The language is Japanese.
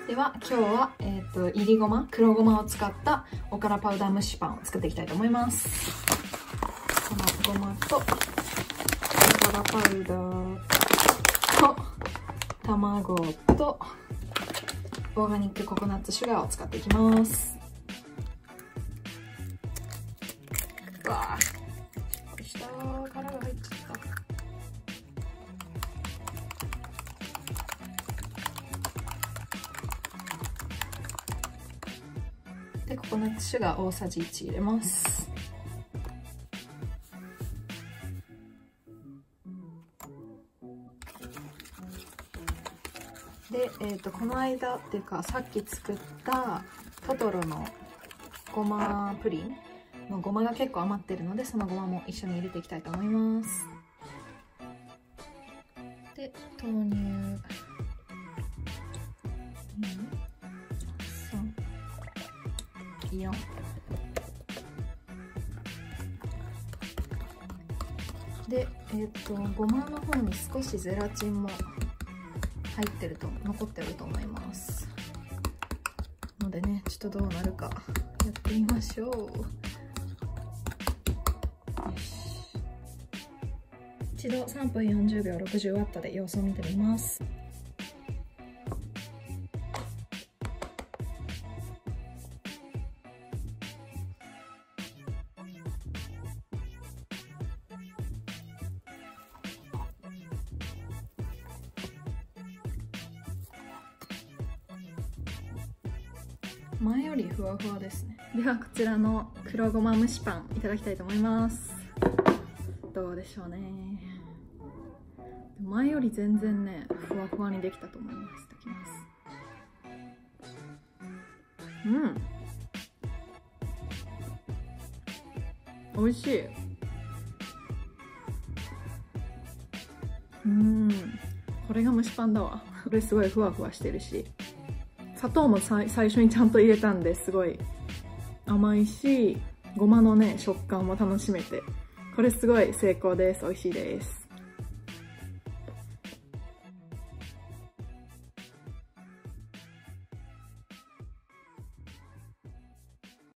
では今日は、いりごま、黒ごまを使ったおからパウダー蒸しパンを作っていきたいと思います。このごまとおからパウダーと卵とオーガニックココナッツシュガーを使っていきます。うわー、失敗した。殻が入っちゃった。で、ココナッツシュガー大さじ1入れます。で、この間っていうかさっき作ったトトロのごまプリンのごまが結構余ってるので、そのごまも一緒に入れていきたいと思います。で、豆乳4で、ごまの方に少しゼラチンも入ってると残ってると思いますのでね、ちょっとどうなるかやってみましょう。よし、一度3分40秒 60W で様子を見てみます。前よりふわふわですね。ではこちらの黒ごま蒸しパンいただきたいと思います。どうでしょうね。前より全然ねふわふわにできたと思います。いただきます。美味しい。これが蒸しパンだわ。これすごいふわふわしてるし、砂糖も最初にちゃんと入れたんですごい甘いし、ごまのね食感も楽しめて、これすごい成功です。美味しいです。